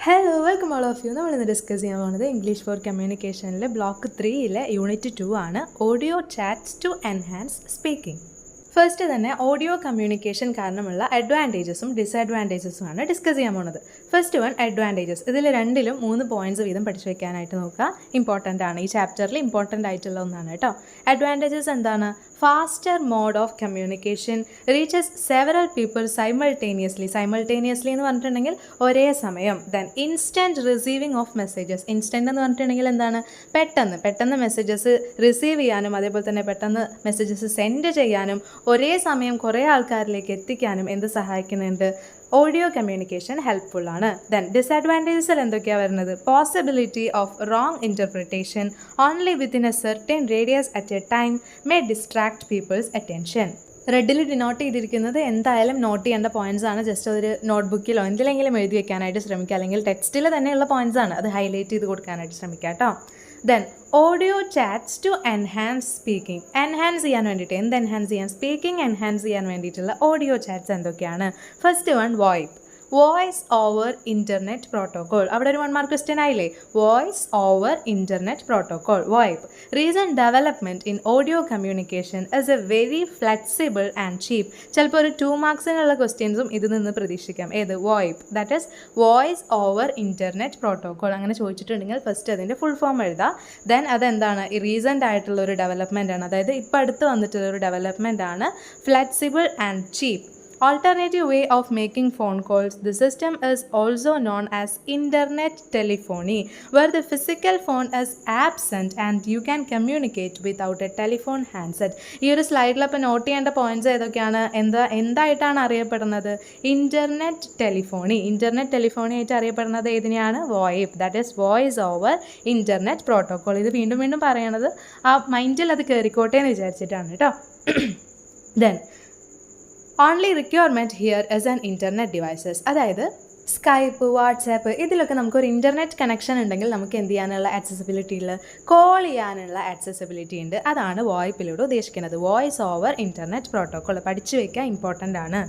Hello welcome all of you. നമ്മളിന്ന് discuss ചെയ്യാൻ പോകുന്നത് ഇംഗ്ലീഷ് ഫോർ കമ്മ്യൂണിക്കേഷനിൽ ബ്ലോക്ക് 3 യൂണിറ്റ് 2 ആണ്. Audio chats to enhance speaking. First തന്നെ ഓഡിയോ കമ്മ്യൂണിക്കേഷൻ കാരണമുള്ള അഡ്വാൻറ്റേജസും ഡിസഡ്വാൻറ്റേജസുമാണ് ഡിസ്കസ് ചെയ്യാൻ പോകുന്നത്. First one advantages. ഇതിൽ രണ്ടിലും 3 പോയിന്റ്സ് വീതം പഠിച്ചു വെക്കാനായിട്ട് നോക്കുക. ഇമ്പോർട്ടൻ്റ് ആണ്, ഈ ചാപ്റ്ററിൽ ഇമ്പോർട്ടൻ്റ് ആയിട്ടുള്ള ഒന്നാണ് കേട്ടോ. അഡ്വാൻറ്റേജസ് എന്താണ്? Faster mode of communication reaches several people simultaneously എന്ന് പറഞ്ഞിട്ടുണ്ടെങ്കിൽ ഒരേ സമയം. Then instant receiving of messages. Instant എന്ന് പറഞ്ഞിട്ടുണ്ടെങ്കിൽ എന്താണ്? പെട്ടെന്ന് മെസ്സേജസ് റിസീവ് ചെയ്യാനും അതേപോലെ തന്നെ പെട്ടെന്ന് മെസ്സേജസ് സെൻഡ് ചെയ്യാനും ഒരേ സമയം കുറേ ആൾക്കാരിലേക്ക് എത്തിക്കാനും എന്ത് സഹായിക്കുന്നുണ്ട്? ഓഡിയോ കമ്മ്യൂണിക്കേഷൻ ഹെൽപ്ഫുൾ ആണ്. ദെൻ ഡിസഡ്വാൻറ്റേജസിൽ എന്തൊക്കെയാണ് വരുന്നത്? Possibility of wrong interpretation only within a certain radius at a time may distract people's attention. റെഡിൽ ഡിനോട്ട് ചെയ്തിരിക്കുന്നത് എന്തായാലും നോട്ട് ചെയ്യേണ്ട പോയിന്റ്സ് ആണ്. ജസ്റ്റ് ഒരു നോട്ട്ബുക്കിലോ എന്തിലെങ്കിലും എഴുതി വെക്കാനായിട്ട് ശ്രമിക്കുക, അല്ലെങ്കിൽ ടെക്സ്റ്റിൽ തന്നെയുള്ള പോയിന്റ്സ് ആണ്, അത് ഹൈലൈറ്റ് ചെയ്ത് കൊടുക്കാനായിട്ട് ശ്രമിക്കുക കേട്ടോ. Then audio chats to enhance speaking. Enhance ചെയ്യാൻ വേണ്ടിയിട്ട് എന്ത് എൻഹാൻസ് ചെയ്യാൻ? സ്പീക്കിംഗ് എൻഹാൻസ് ചെയ്യാൻ വേണ്ടിയിട്ടുള്ള ഓഡിയോ ചാറ്റ്സ് എന്തൊക്കെയാണ്? First one voice over internet protocol. അവിടെ ഒരു 1 മാർക്ക് ക്വസ്റ്റ്യൻ ആയില്ലേ? Voice over internet protocol, VoIP. Recent development in audio communication is a very flexible and cheap. ചിലപ്പോൾ ഒരു 2 മാർക്സിനുള്ള ക്വസ്റ്റ്യൻസും ഇതിൽ നിന്ന് പ്രതീക്ഷിക്കാം. ഏത്? VoIP, that is voice over internet protocol. അങ്ങനെ ചോദിച്ചിട്ടുണ്ടെങ്കിൽ ഫസ്റ്റ് അതിൻ്റെ ഫുൾ ഫോം എഴുതാം. ദെൻ അതെന്താണ്? ഈ റീസെൻ്റ് ആയിട്ടുള്ള ഒരു ഡെവലപ്മെൻ്റ് ആണ്, അതായത് ഇപ്പോൾ അടുത്ത് വന്നിട്ടുള്ള ഒരു ഡെവലപ്മെൻ്റ് ആണ് flexible and cheap. Alternative way of making phone calls. The system is also known as internet telephony, where the physical phone is absent and you can communicate without a telephone handset. ഈ ഒരു സ്ലൈഡിൽ അപ്പോൾ not ചെയ്യേണ്ട points ഏതൊക്കെയാണ്? എന്തായിട്ടാണ് അറിയപ്പെടുന്നത്? Internet telephony ആയിട്ട് അറിയപ്പെടുന്നത് ഏതിനെയാണ്? VoIP, that is voice over internet protocol. ഇത് വീണ്ടും പറയണത് ആ മൈൻഡിൽ അത് കയറിക്കോട്ടെ എന്ന് വിചാരിച്ചിട്ടാണ് കേട്ടോ. Then only requirement here is an internet devices. അതായത് സ്കൈപ്പ്, വാട്സാപ്പ്, ഇതിലൊക്കെ നമുക്കൊരു ഇൻ്റർനെറ്റ് കണക്ഷൻ ഉണ്ടെങ്കിൽ നമുക്ക് എന്ത് ചെയ്യാനുള്ള ആക്സസിബിലിറ്റി ഉള്ള? കോൾ ചെയ്യാനുള്ള ആക്സസിബിലിറ്റി ഉണ്ട്. അതാണ് വോയിപ്പിലൂടെ ഉദ്ദേശിക്കുന്നത്. വോയിസ് ഓവർ ഇൻ്റർനെറ്റ് പ്രോട്ടോകോൾ പഠിച്ചു വയ്ക്കുക, ഇമ്പോർട്ടൻ്റ് ആണ്.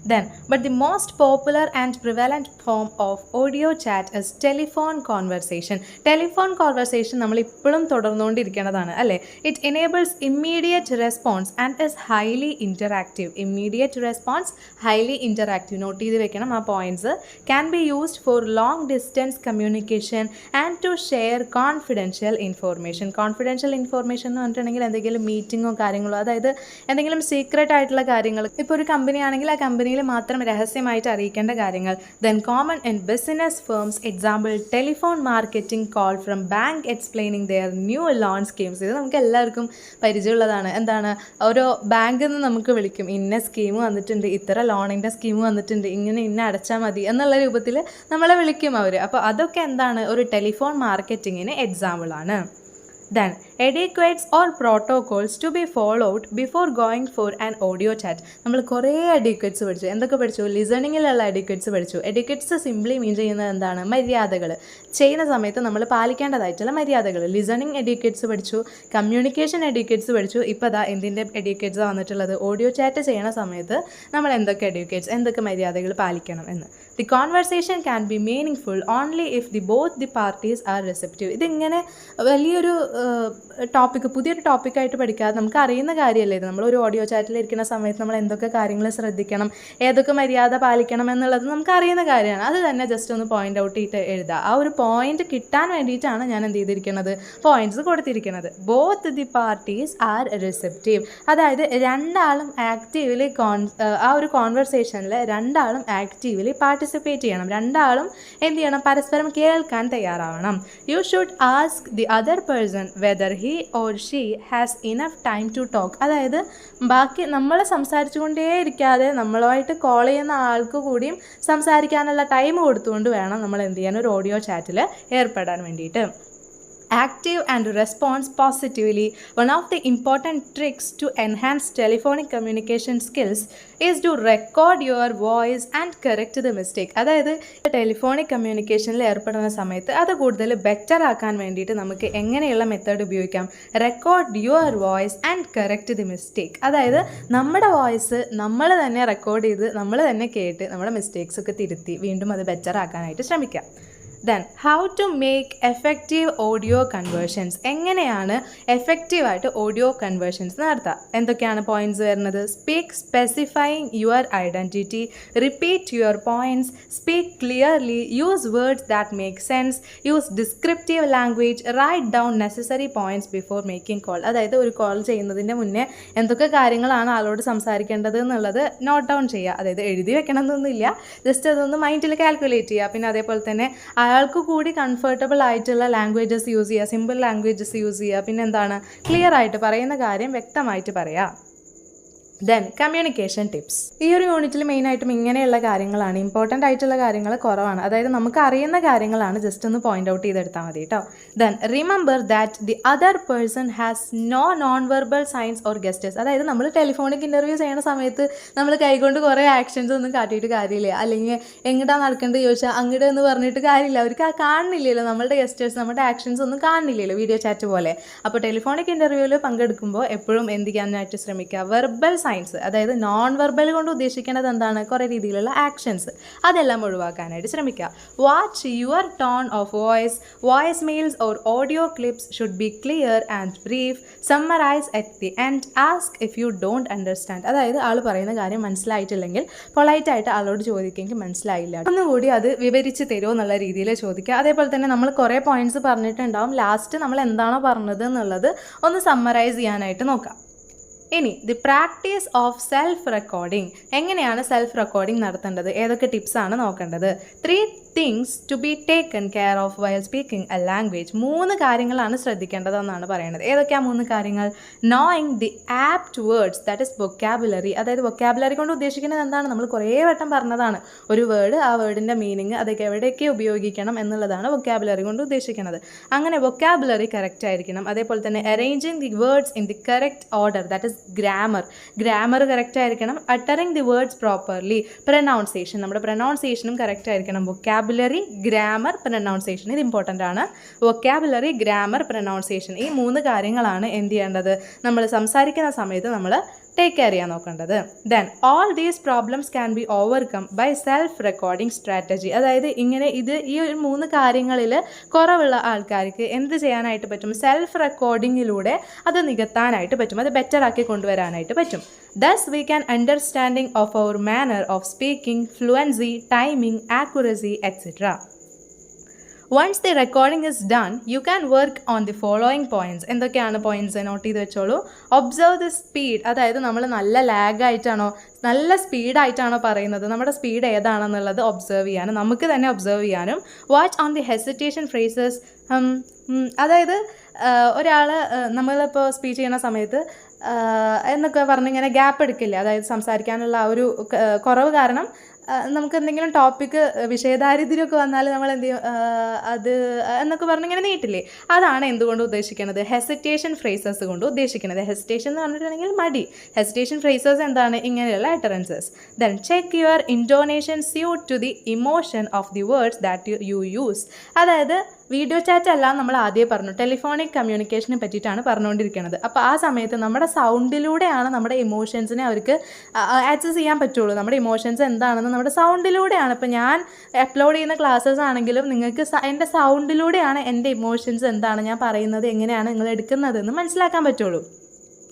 Then, but the most popular and prevalent form of audio chat is telephone conversation. Telephone conversation നമ്മൾ ഇപ്പോഴും തുടർന്നുകൊണ്ടിരിക്കുന്നതാണ് അല്ലേ? It enables immediate response and is highly interactive. Immediate response, highly interactive. Note ചെയ്ത് വെക്കണം ആ points. Can be used for long distance communication and to share confidential information. Confidential information എന്ന് പറഞ്ഞിട്ടുണ്ടെങ്കിൽ എന്തെങ്കിലും മീറ്റിങ്ങോ കാര്യങ്ങളോ, അതായത് എന്തെങ്കിലും സീക്രട്ട് ആയിട്ടുള്ള കാര്യങ്ങൾ, ഇപ്പോൾ ഒരു കമ്പനി ആണെങ്കിൽ ആ കമ്പനിയിൽ മാത്രം രഹസ്യമായിട്ട് അറിയിക്കേണ്ട കാര്യങ്ങൾ. Then common in business firms, example telephone marketing call from bank explaining their new loan schemes. ഇത് നമുക്ക് എല്ലാവർക്കും പരിചയമുള്ളതാണ്. എന്താണ്? ഓരോ ബാങ്കിൽ നിന്ന് നമുക്ക് വിളിക്കും, ഇന്ന സ്കീം വന്നിട്ടുണ്ട്, ഇത്ര ലോണിൻ്റെ സ്കീം വന്നിട്ടുണ്ട്, ഇന്ന അടച്ചാൽ മതി എന്നുള്ള രൂപത്തിൽ നമ്മളെ വിളിക്കും അവർ. അപ്പോൾ അതൊക്കെ എന്താണ്? ഒരു ടെലിഫോൺ മാർക്കറ്റിങ്ങിന് എക്സാമ്പിളാണ്. Then, etiquettes or protocols to be followed before going for an audio chat. നമ്മൾ കുറേ എഡിക്വറ്റ്സ് പഠിച്ചു. എന്തൊക്കെ പഠിച്ചു? ലിസണിങ്ങിലുള്ള എഡിക്വറ്റ്സ് പഠിച്ചു. എഡിക്വറ്റ്സ് സിംപ്ലി മീൻ ചെയ്യുന്നത് എന്താണ്? മര്യാദകൾ. ചെയ്യുന്ന സമയത്ത് നമ്മൾ പാലിക്കേണ്ടതായിട്ടുള്ള മര്യാദകൾ. ലിസണിങ് എഡിക്വറ്റ്സ് പഠിച്ചു, കമ്മ്യൂണിക്കേഷൻ എഡിക്വറ്റ്സ് പഠിച്ചു. ഇപ്പോൾ അതാ എന്തിൻ്റെ എഡിക്വറ്റ്സ് വന്നിട്ടുള്ളത്? ഓഡിയോ ചാറ്റ് ചെയ്യണ സമയത്ത് നമ്മൾ എന്തൊക്കെ എഡിക്വറ്റ്സ്, എന്തൊക്കെ മര്യാദകൾ പാലിക്കണം എന്ന്. The conversation can be meaningful only if both the parties are receptive. ഇതിങ്ങനെ വലിയൊരു പുതിയൊരു ടോപ്പിക്കായിട്ട് പഠിക്കാതെ നമുക്ക് അറിയുന്ന കാര്യമല്ലേ ഇത്. നമ്മളൊരു ഓഡിയോ ചാറ്റിലിരിക്കുന്ന സമയത്ത് നമ്മൾ എന്തൊക്കെ കാര്യങ്ങൾ ശ്രദ്ധിക്കണം, ഏതൊക്കെ മര്യാദ പാലിക്കണം എന്നുള്ളത് നമുക്ക് അറിയുന്ന കാര്യമാണ്. അത് തന്നെ ജസ്റ്റ് ഒന്ന് പോയിന്റ് ഔട്ട് ചെയ്തിട്ട് എഴുതുക. ആ ഒരു പോയിന്റ് കിട്ടാൻ വേണ്ടിയിട്ടാണ് ഞാൻ എന്ത് ചെയ്തിരിക്കുന്നത്? പോയിന്റ്സ് കൊടുത്തിരിക്കുന്നത്. Both the parties R receptive, അതായത് രണ്ടാളും ആക്റ്റീവ്ലി ആ ഒരു കോൺവെർസേഷനിൽ രണ്ടാളും ആക്റ്റീവ്ലി പാർട്ടിസിപ്പേറ്റ് ചെയ്യണം. രണ്ടാളും എന്ത് ചെയ്യണം? പരസ്പരം കേൾക്കാൻ തയ്യാറാവണം. You should ask the other person whether he or she has enough time to talk. അതായത് ബാക്കി നമ്മൾ സംസാരിച്ചുകൊണ്ടേ ഇരിക്കാതെ നമ്മളുമായിട്ട് കോൾ ചെയ്യുന്ന ആൾക്ക് കൂടിയും സംസാരിക്കാനുള്ള ടൈം കൊടുത്തുകൊണ്ട് വേണം നമ്മൾ എന്ത് ചെയ്യാൻ? ഒരു ഓഡിയോ ചാറ്റിൽ ഏർപ്പെടാൻ വേണ്ടിയിട്ട്. Active and response positively. One of the important tricks to enhance telephonic communication skills is to record your voice and correct the mistake. അതായത് ടെലിഫോണിക് കമ്മ്യൂണിക്കേഷനിൽ ഏർപ്പെടുന്ന സമയത്ത് അത് കൂടുതൽ ബെറ്റർ ആക്കാൻ വേണ്ടിയിട്ട് നമുക്ക് എങ്ങനെയുള്ള മെത്തേഡ് ഉപയോഗിക്കാം? Record your voice and correct the mistake. അതായത് നമ്മുടെ വോയിസ് നമ്മൾ തന്നെ റെക്കോർഡ് ചെയ്ത് നമ്മൾ തന്നെ കേട്ട് നമ്മുടെ മിസ്റ്റേക്സ് ഒക്കെ തിരുത്തി വീണ്ടും അത് ബെറ്റർ ആക്കാനായിട്ട് ശ്രമിക്കാം. Then how to make effective audio conversions. എങ്ങനെയാണ് എഫക്റ്റീവായിട്ട് ഓഡിയോ കൺവേർഷൻസ് നടത്തുക? എന്തൊക്കെയാണ് പോയിന്റ്സ് വരുന്നത്? Speak specifying your identity, repeat your points, speak clearly, use words that make sense, use descriptive language, write down necessary points before making call. അതായത് ഒരു call ചെയ്യുന്നതിൻ്റെ മുന്നേ എന്തൊക്കെ കാര്യങ്ങളാണ് ആളോട് സംസാരിക്കേണ്ടത് എന്നുള്ളത് നോട്ട് ഡൗൺ ചെയ്യുക. അതായത് എഴുതി വെക്കണം എന്നൊന്നുമില്ല, ജസ്റ്റ് അതൊന്ന് മൈൻഡിൽ കാൽക്കുലേറ്റ് ചെയ്യുക. പിന്നെ അതേപോലെ തന്നെ അയാൾക്ക് കൂടി കംഫർട്ടബിൾ ആയിട്ടുള്ള ലാംഗ്വേജസ് യൂസ് ചെയ്യുക, സിമ്പിൾ ലാംഗ്വേജസ് യൂസ് ചെയ്യുക. പിന്നെ എന്താണ്, ക്ലിയർ ആയിട്ട് പറയുന്ന കാര്യം വ്യക്തമായിട്ട് പറയുക. Then communication tips. ഈ ഒരു യൂണിറ്റിൽ മെയിനായിട്ടും ഇങ്ങനെയുള്ള കാര്യങ്ങളാണ്, ഇമ്പോർട്ടൻ്റ് ആയിട്ടുള്ള കാര്യങ്ങൾ കുറവാണ്. അതായത് നമുക്ക് അറിയുന്ന കാര്യങ്ങളാണ്, ജസ്റ്റ് ഒന്ന് പോയിന്റ് ഔട്ട് ചെയ്തെടുത്താൽ മതി കേട്ടോ. Then remember that the other person has no non verbal signs or gestures. അതായത് നമ്മൾ ടെലിഫോണിക് ഇൻ്റർവ്യൂ ചെയ്യുന്ന സമയത്ത് നമ്മൾ കൈകൊണ്ട് കുറേ ആക്ഷൻസ് ഒന്നും കാട്ടിയിട്ട് കാര്യമില്ല, അല്ലെങ്കിൽ എങ്ങോട്ടാണ് നടക്കേണ്ടത് ചോദിച്ചാൽ അങ്ങോട്ട് എന്ന് പറഞ്ഞിട്ട് കാര്യമില്ല. അവർക്ക് കാണുന്നില്ലല്ലോ, നമ്മളുടെ ഗസ്റ്റേഴ്സ് നമ്മുടെ ആക്ഷൻസ് ഒന്നും കാണുന്നില്ലല്ലോ വീഡിയോ ചാറ്റ് പോലെ. അപ്പോൾ ടെലിഫോണിക് ഇൻ്റർവ്യൂവിൽ പങ്കെടുക്കുമ്പോൾ എപ്പോഴും എന്ത് ചെയ്യാനായിട്ട് ശ്രമിക്കുക, വെർബൽ സൈൻസ്, അതായത് നോൺ വെർബൽ കൊണ്ട് ഉദ്ദേശിക്കുന്നത് എന്താണ്, കുറേ രീതിയിലുള്ള ആക്ഷൻസ്, അതെല്ലാം ഒഴിവാക്കാനായിട്ട് ശ്രമിക്കുക. Watch your tone of voice mails or audio clips should be clear and brief, summarise at the end, ask if you don't understand. അതായത് ആൾ പറയുന്ന കാര്യം മനസ്സിലായിട്ടില്ലെങ്കിൽ പൊളൈറ്റായിട്ട് ആളോട് ചോദിക്കെങ്കിൽ മനസ്സിലായില്ല, ഒന്നുകൂടി അത് വിവരിച്ച് തരുമോ എന്നുള്ള രീതിയിൽ ചോദിക്കുക. അതേപോലെ തന്നെ നമ്മൾ കുറേ പോയിന്റ്സ് പറഞ്ഞിട്ടുണ്ടാവും, ലാസ്റ്റ് നമ്മൾ എന്താണോ പറഞ്ഞത് എന്നുള്ളത് ഒന്ന് സമ്മറൈസ് ചെയ്യാനായിട്ട് നോക്കാം. ഇനി the practice of self recording. എങ്ങനെയാണ് സെൽഫ് റെക്കോർഡിംഗ് നടത്തേണ്ടത്, ഏതൊക്കെ ടിപ്സാണ് നോക്കേണ്ടത്? 3 things to be taken care of while speaking a language. 3 കാര്യങ്ങളാണ് ശ്രദ്ധിക്കേണ്ടതെന്നാണ് പറയുന്നത്. ഏതൊക്കെയാണ് 3 കാര്യങ്ങൾ? Knowing the apt words, that is vocabulary. അതായത് വൊക്കാബുലറി കൊണ്ട് ഉദ്ദേശിക്കുന്നത് എന്താണ്, നമ്മൾ കുറേ വട്ടം പറഞ്ഞതാണ് ഒരു വേർഡ്, ആ വേർഡിൻ്റെ മീനിങ് അതൊക്കെ എവിടെയൊക്കെ ഉപയോഗിക്കണം എന്നുള്ളതാണ് വൊക്കാബുലറി കൊണ്ട് ഉദ്ദേശിക്കുന്നത്. അങ്ങനെ വൊക്കാബുലറി കറക്റ്റ് ആയിരിക്കണം. അതേപോലെ തന്നെ arranging the words in the correct order, that is grammar correct ആയിരിക്കണം. Uttering the words properly, pronunciation, നമ്മുടെ പ്രൊനൗൺസിയേഷനും കറക്റ്റ് ആയിരിക്കണം. വൊക്കാബുലറി, ഗ്രാമർ, പ്രൊനൗൺസിയേഷൻ, ഇത് ഇമ്പോർട്ടൻ്റ് ആണ്. വൊക്കാബുലറി, ഗ്രാമർ, പ്രൊനൗൺസിയേഷൻ, ഈ 3 കാര്യങ്ങളാണ് എന്ത് ചെയ്യേണ്ടത്, നമ്മൾ സംസാരിക്കുന്ന സമയത്ത് നമ്മൾ ടേക്ക് കെയർ ചെയ്യാൻ നോക്കേണ്ടത്. Then all these problems can be overcome by self recording strategy. അതായത് ഇങ്ങനെ ഈ ഒരു 3 കാര്യങ്ങളിൽ കുറവുള്ള ആൾക്കാർക്ക് എന്ത് ചെയ്യാനായിട്ട് പറ്റും, സെൽഫ് റെക്കോർഡിങ്ങിലൂടെ അത് നികത്താനായിട്ട് പറ്റും, അത് ബെറ്റർ ആക്കി കൊണ്ടുവരാനായിട്ട് പറ്റും. Thus we can understanding of our manner of speaking, fluency, timing, accuracy, etc. Once the recording is done, you can work on the following points. എന്തൊക്കെയാണ് പോയിന്റ്സ്, നോട്ട് ചെയ്ത് വെച്ചോളൂ. ഒബ്സർവ് ദി സ്പീഡ്, അതായത് നമ്മൾ നല്ല ലാഗായിട്ടാണോ നല്ല സ്പീഡായിട്ടാണോ പറയുന്നത്, നമ്മുടെ സ്പീഡ് ഏതാണെന്നുള്ളത് ഒബ്സർവ് ചെയ്യാനും നമുക്ക് തന്നെ ഒബ്സർവ് ചെയ്യാനും. Watch on the hesitation phrases, അതായത് ഒരാൾ നമ്മളിപ്പോൾ സ്പീച്ച് ചെയ്യുന്ന സമയത്ത് എന്നൊക്കെ പറഞ്ഞിങ്ങനെ ഗ്യാപ്പ് എടുക്കില്ല, അതായത് സംസാരിക്കാനുള്ള ആ ഒരു കുറവ് കാരണം നമുക്ക് എന്തെങ്കിലും ടോപ്പിക്ക് വിഷയദാരിദ്ര്യമൊക്കെ വന്നാൽ നമ്മൾ എന്ത് ചെയ്യും, അത് എന്നൊക്കെ പറഞ്ഞിങ്ങനെ നീട്ടില്ലേ, അതാണ് എന്തുകൊണ്ട് ഉദ്ദേശിക്കുന്നത്, ഹെസിറ്റേഷൻ ഫ്രേസസ് കൊണ്ട് ഉദ്ദേശിക്കുന്നത്. ഹെസിറ്റേഷൻ എന്ന് പറഞ്ഞിട്ടുണ്ടെങ്കിൽ മടി, ഹെസിറ്റേഷൻ ഫ്രേസസ് എന്താണ്, ഇങ്ങനെയുള്ള utterances. Then check your intonation suit to the emotion of the words that you use. അതായത് വീഡിയോ ചാറ്റ് എല്ലാം നമ്മൾ ആദ്യമേ പറഞ്ഞു, ടെലിഫോണിക് കമ്മ്യൂണിക്കേഷനെ പറ്റിയിട്ടാണ് പറഞ്ഞുകൊണ്ടിരിക്കുന്നത്. അപ്പോൾ ആ സമയത്ത് നമ്മുടെ സൗണ്ടിലൂടെയാണ് നമ്മുടെ ഇമോഷൻസിനെ അവർക്ക് ആക്സസ് ചെയ്യാൻ പറ്റുള്ളൂ. നമ്മുടെ ഇമോഷൻസ് എന്താണെന്ന് നമ്മുടെ സൗണ്ടിലൂടെയാണ്. ഇപ്പോൾ ഞാൻ അപ്ലോഡ് ചെയ്യുന്ന ക്ലാസ്സസ് ആണെങ്കിലും നിങ്ങൾക്ക് എൻ്റെ സൗണ്ടിലൂടെയാണ് എൻ്റെ ഇമോഷൻസ് എന്താണ്, ഞാൻ പറയുന്നത് എങ്ങനെയാണ് നിങ്ങൾ എടുക്കുന്നതെന്ന് മനസ്സിലാക്കാൻ പറ്റുള്ളൂ.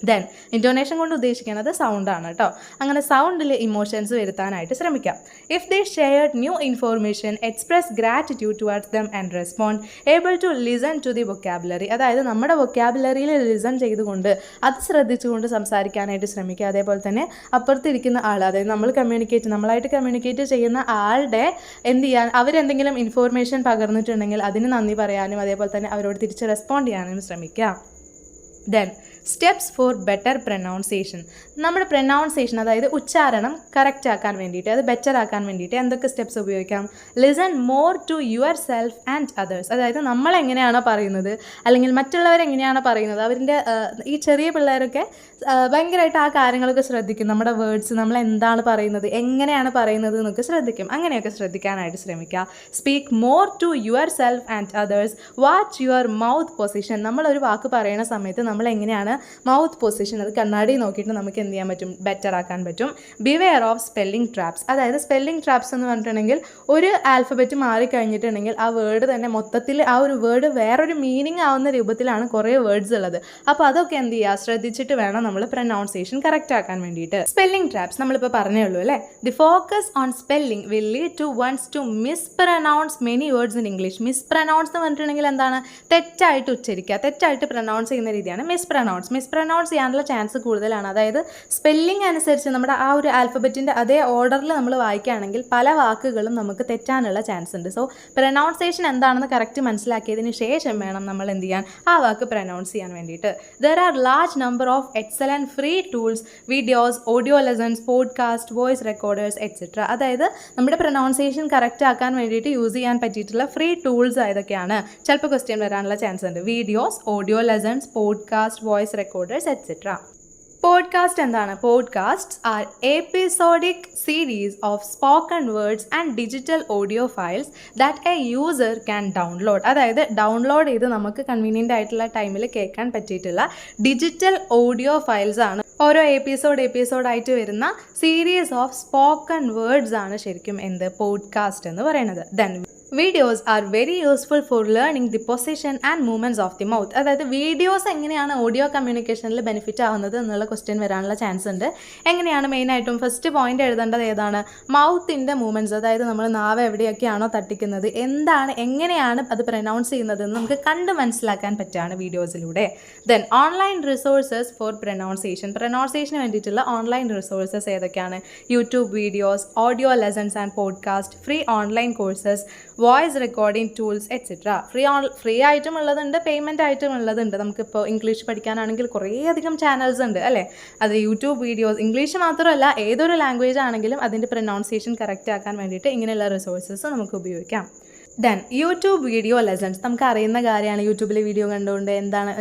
ദെൻ ഇൻറ്റോനേഷൻ കൊണ്ട് ഉദ്ദേശിക്കുന്നത് സൗണ്ടാണ് കേട്ടോ. അങ്ങനെ സൗണ്ടിൽ ഇമോഷൻസ് വരുത്താനായിട്ട് ശ്രമിക്കാം. If they shared new information, express gratitude towards them and respond, able to listen to the vocabulary. അതായത് നമ്മുടെ വൊക്കാബുലറിയിൽ ലിസൺ ചെയ്തുകൊണ്ട് അത് ശ്രദ്ധിച്ചുകൊണ്ട് സംസാരിക്കാനായിട്ട് ശ്രമിക്കുക. അതേപോലെ തന്നെ അപ്പുറത്തിരിക്കുന്ന ആൾ, അതായത് നമ്മളായിട്ട് കമ്മ്യൂണിക്കേറ്റ് ചെയ്യുന്ന ആളുടെ എന്ത് ചെയ്യാൻ, അവരെന്തെങ്കിലും ഇൻഫോർമേഷൻ പകർന്നിട്ടുണ്ടെങ്കിൽ അതിന് നന്ദി പറയാനും അതേപോലെ തന്നെ അവരോട് തിരിച്ച് റെസ്പോണ്ട് ചെയ്യാനും ശ്രമിക്കുക. Then steps four better pronunciation. നമ്മുടെ പ്രൊനൗൺസിയേഷൻ, അതായത് ഉച്ചാരണം കറക്റ്റ് ആക്കാൻ വേണ്ടിയിട്ട്, അത് ബെറ്റർ ആക്കാൻ വേണ്ടിയിട്ട് എന്തൊക്കെ സ്റ്റെപ്സ് ഉപയോഗിക്കാം? Listen more to yourself and others. അതായത് നമ്മൾ എങ്ങനെയാണോ പറയുന്നത് അല്ലെങ്കിൽ മറ്റുള്ളവരെങ്ങനെയാണോ പറയുന്നത്, അവരുടെ ഈ ചെറിയ പിള്ളേരൊക്കെ ഭയങ്കരമായിട്ട് ആ കാര്യങ്ങളൊക്കെ ശ്രദ്ധിക്കും. നമ്മുടെ വേർഡ്സ്, നമ്മൾ എന്താണ് പറയുന്നത്, എങ്ങനെയാണ് പറയുന്നത് എന്നൊക്കെ ശ്രദ്ധിക്കും. അങ്ങനെയൊക്കെ ശ്രദ്ധിക്കാനായിട്ട് ശ്രമിക്കുക. Speak more to yourself and others. Watch your mouth position. നമ്മളൊരു വാക്ക് പറയുന്ന സമയത്ത് നമ്മൾ എങ്ങനെയാണ് മൗത്ത് പൊസിഷൻ, അത് കണ്ണാടി നോക്കിയിട്ട് നമുക്ക് എന്ത് ചെയ്യാൻ പറ്റും, ബെറ്റർ ആക്കാൻ പറ്റും. ബിവെയർ ഓഫ് സ്പെല്ലിംഗ് ട്രാപ്സ്, അതായത് സ്പെല്ലിംഗ് ട്രാപ്സ് എന്ന് പറഞ്ഞിട്ടുണ്ടെങ്കിൽ ഒരു ആൽഫബറ്റ് മാറിക്കഴിഞ്ഞിട്ടുണ്ടെങ്കിൽ ആ വേർഡ് തന്നെ മൊത്തത്തിൽ ആ ഒരു വേർഡ് വേറൊരു മീനിങ് ആവുന്ന രൂപത്തിലാണ് കുറേ വേർഡ്സ് ഉള്ളത്. അപ്പോൾ അതൊക്കെ എന്ത് ചെയ്യുക, ശ്രദ്ധിച്ചിട്ട് വേണം നമ്മൾ പ്രൊനൗൺസിയേഷൻ കറക്റ്റ് ആക്കാൻ വേണ്ടിയിട്ട്. സ്പെല്ലിംഗ് ട്രാപ്സ് നമ്മളിപ്പോൾ പറഞ്ഞേ ഉള്ളൂ അല്ലേ. The focus on spelling will lead to one's to mispronounce many words in English. Mispronounce എന്ന് പറഞ്ഞിട്ടുണ്ടെങ്കിൽ എന്താണ്, തെറ്റായിട്ട് ഉച്ചരിക്കുക, തെറ്റായിട്ട് പ്രൊനൗൺസ് ചെയ്യുന്ന രീതിയാണ് മിസ്പ്രൊനൗൺസ് ചെയ്യാനുള്ള ചാൻസ് കൂടുതലാണ്. അതായത് സ്പെല്ലിംഗ് അനുസരിച്ച് നമ്മുടെ ആ ഒരു ആൽഫബറ്റിൻ്റെ അതേ ഓർഡറിൽ നമ്മൾ വായിക്കുകയാണെങ്കിൽ പല വാക്കുകളും നമുക്ക് തെറ്റാനുള്ള ചാൻസ് ഉണ്ട്. സോ പ്രൊനൗൺസിയേഷൻ എന്താണെന്ന് കറക്റ്റ് മനസ്സിലാക്കിയതിന് ശേഷം വേണം നമ്മൾ എന്ത് ചെയ്യാൻ, ആ വാക്ക് പ്രൊനൗൺസ് ചെയ്യാൻ വേണ്ടിയിട്ട്. There are large number of excellent free tools, videos, audio lessons, podcast, voice recorders etcetera. അതായത് നമ്മുടെ പ്രൊനൗൺസിയേഷൻ കറക്റ്റ് ആക്കാൻ വേണ്ടിയിട്ട് യൂസ് ചെയ്യാൻ പറ്റിയിട്ടുള്ള ഫ്രീ ടൂൾസ് ഏതൊക്കെയാണ്, ചിലപ്പോൾ ക്വസ്റ്റ്യൻ വരാനുള്ള ചാൻസ് ഉണ്ട്. Videos, audio lessons, podcast, voice recorders etcetera. Podcast എന്താണ്? Podcasts are episodic series of spoken words and digital audio files that a user can download. അതായത് ഡൗൺലോഡ് ചെയ്ത് നമുക്ക് കൺവീനിയൻ്റ് ആയിട്ടുള്ള ടൈമിൽ കേൾക്കാൻ പറ്റിയിട്ടുള്ള ഡിജിറ്റൽ ഓഡിയോ ഫയൽസ് ആണ്. ഓരോ എപ്പിസോഡായിട്ട് വരുന്ന സീരീസ് ഓഫ് സ്പോക്കൺ വേർഡ്സ് ആണ് ശരിക്കും എന്ത്, പോഡ്കാസ്റ്റ് എന്ന് പറയുന്നത്. Then videos are very useful for learning the position and movements of the mouth. അതായത് വീഡിയോസ് എങ്ങനെയാണ് ഓഡിയോ കമ്മ്യൂണിക്കേഷനിൽ ബെനിഫിറ്റ് ആവുന്നത് എന്നുള്ള ക്വസ്റ്റ്യൻ വരാനുള്ള ചാൻസ് ഉണ്ട്. എങ്ങനെയാണ് മെയിനായിട്ടും ഫസ്റ്റ് പോയിന്റ് എഴുതേണ്ടത് ഏതാണ്, മൗത്തിൻ്റെ മൂവ്മെൻറ്റ്സ്, അതായത് നമ്മൾ നാവ് എവിടെയൊക്കെയാണോ തട്ടിക്കുന്നത്, എങ്ങനെയാണ് അത് പ്രൊനൗൺസ് ചെയ്യുന്നത് എന്ന് നമുക്ക് കണ്ട് മനസ്സിലാക്കാൻ പറ്റുകയാണ് വീഡിയോസിലൂടെ. ദെൻ ഓൺലൈൻ റിസോഴ്സസ് ഫോർ പ്രൊനൗൺസിയേഷന് വേണ്ടിയിട്ടുള്ള ഓൺലൈൻ റിസോഴ്സസ് ഏതൊക്കെയാണ്, YouTube videos, audio lessons and podcast, free online courses, voice recording tools etcetera. Free ആയിട്ടും ഉള്ളതുണ്ട്, പേയ്മെൻ്റ് ആയിട്ടും ഉള്ളതുണ്ട്. നമുക്കിപ്പോൾ ഇംഗ്ലീഷ് പഠിക്കാനാണെങ്കിൽ കുറേ അധികം ചാനൽസ് ഉണ്ട് അല്ലേ. അത് യൂട്യൂബ് വീഡിയോസ്, ഇംഗ്ലീഷ് മാത്രമല്ല ഏതൊരു ലാംഗ്വേജ് ആണെങ്കിലും അതിൻ്റെ പ്രൊനൗൺസിയേഷൻ കറക്റ്റ് ആക്കാൻ വേണ്ടിയിട്ട് ഇങ്ങനെയുള്ള റിസോഴ്സസ് നമുക്ക് ഉപയോഗിക്കാം. ദെൻ യൂട്യൂബ് വീഡിയോ ലെസൺസ്, നമുക്ക് അറിയുന്ന കാര്യമാണ്. യൂട്യൂബിൽ വീഡിയോ കണ്ടുകൊണ്ട്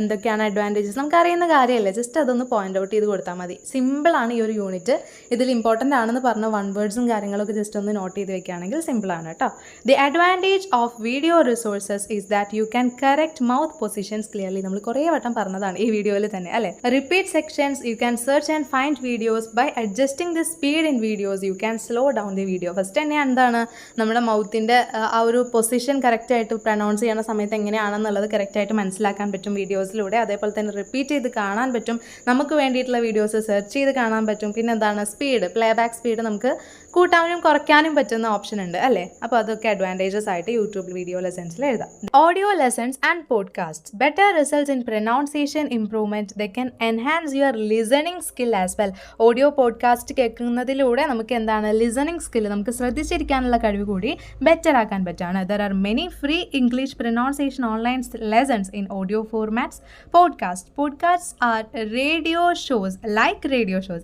എന്തൊക്കെയാണ് അഡ്വാൻറ്റേജസ് നമുക്ക് അറിയുന്ന കാര്യമല്ലേ, ജസ്റ്റ് അതൊന്ന് പോയിന്റ് ഔട്ട് ചെയ്ത് കൊടുത്താൽ മതി. സിമ്പിളാണ് ഈ ഒരു യൂണിറ്റ്. ഇതിൽ ഇമ്പോർട്ടൻ്റ് ആണെന്ന് പറഞ്ഞ വൺ വേർഡ്സും കാര്യങ്ങളൊക്കെ ജസ്റ്റ് ഒന്ന് നോട്ട് ചെയ്ത് വെക്കുകയാണെങ്കിൽ സിമ്പിളാണ് കേട്ടോ. The advantage of video resources is that you can correct mouth positions clearly. നമ്മൾ കുറേ വട്ടം പറഞ്ഞതാണ് ഈ വീഡിയോയിൽ തന്നെ അല്ലേ. Repeat sections, you can search and find videos by adjusting the speed in videos, you can slow down the video. First തന്നെ എന്താണ്, നമ്മുടെ മൗത്തിൻ്റെ ആ ഒരു പൊസിഷൻ കറക്റ്റായിട്ട് പ്രൊനൗൺസ് ചെയ്യുന്ന സമയത്ത് എങ്ങനെയാണെന്നുള്ളത് കറക്റ്റായിട്ട് മനസ്സിലാക്കാൻ പറ്റും വീഡിയോസിലൂടെ. അതേപോലെ തന്നെ റിപ്പീറ്റ് ചെയ്ത് കാണാൻ പറ്റും, നമുക്ക് വേണ്ടിയിട്ടുള്ള വീഡിയോസ് സെർച്ച് ചെയ്ത് കാണാൻ പറ്റും. പിന്നെ എന്താണ്, സ്പീഡ്, പ്ലേ ബാക്ക് സ്പീഡ് നമുക്ക് കൂട്ടാനും കുറയ്ക്കാനും പറ്റുന്ന ഓപ്ഷൻ ഉണ്ട് അല്ലേ. അപ്പോൾ അതൊക്കെ അഡ്വാൻറ്റേജസ് ആയിട്ട് യൂട്യൂബ് വീഡിയോ ലെസൺസിൽ എഴുതാം. Audio lessons and podcast, better results in pronunciation improvement, they can enhance your listening skill as well. Audio podcast കേൾക്കുന്നതിലൂടെ നമുക്ക് എന്താണ്, ലിസണിങ് സ്കിൽ, നമുക്ക് ശ്രദ്ധിച്ചിരിക്കാനുള്ള കഴിവ് കൂടി ബെറ്റർ ആക്കാൻ പറ്റുകയാണ്. There are many free English pronunciation online lessons in audio formats. Podcasts are radio shows,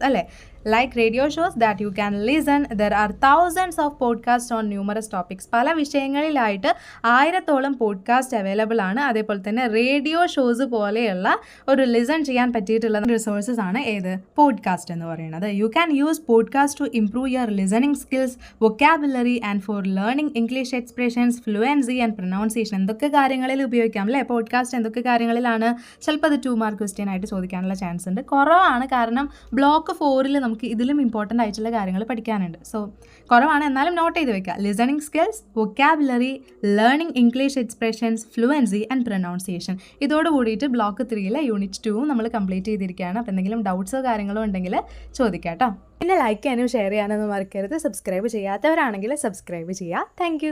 alle, like radio shows that you can listen. There are thousands of podcasts on numerous topics. പല വിഷയങ്ങളിലായിട്ട് 1000ഓളം podcast available ആണ്. അതേപോലെ തന്നെ radio shows പോലെയുള്ള ഒരു listen ചെയ്യാൻ പറ്റിയിട്ടുള്ള resources ആണ് ഏത്, പോഡ്കാസ്റ്റ് എന്ന് പറയുന്നത്. You can use podcast to improve your listening skills, vocabulary and for learning English expressions, fluency and pronunciation. എന്തൊക്കെ കാര്യങ്ങളിൽ ഉപയോഗിക്കാം അല്ലേ പോഡ്കാസ്റ്റ്, എന്തൊക്കെ കാര്യങ്ങളിലാണ്. ചിലപ്പോൾ അത് 2 മാർക്ക് ക്വസ്റ്റ്യൻ ആയിട്ട് ചോദിക്കാനുള്ള ചാൻസ് ഉണ്ട്. കുറവാണ്, കാരണം ബ്ലോക്ക് 4 നമുക്ക് ഇതിലും ഇമ്പോർട്ടൻ്റ് ആയിട്ടുള്ള കാര്യങ്ങൾ പഠിക്കാനുണ്ട്. സോ കുറവാണ്, എന്നാലും നോട്ട് ചെയ്ത് വെക്കുക. Listening skills, vocabulary, learning English expressions, fluency and pronunciation. ഇതോട് കൂടിയിട്ട് ബ്ലോക്ക് 3 യൂണിറ്റ് 2 നമ്മൾ കംപ്ലീറ്റ് ചെയ്തിരിക്കുകയാണ്. അപ്പോൾ എന്തെങ്കിലും ഡൗട്ട്സോ കാര്യങ്ങളോ ഉണ്ടെങ്കിൽ ചോദിക്കാം കേട്ടോ. പിന്നെ ലൈക്ക് ചെയ്യാനും ഷെയർ ചെയ്യാനൊന്നും മറക്കരുത്. സബ്സ്ക്രൈബ് ചെയ്യാത്തവരാണെങ്കിൽ സബ്സ്ക്രൈബ് ചെയ്യുക. താങ്ക്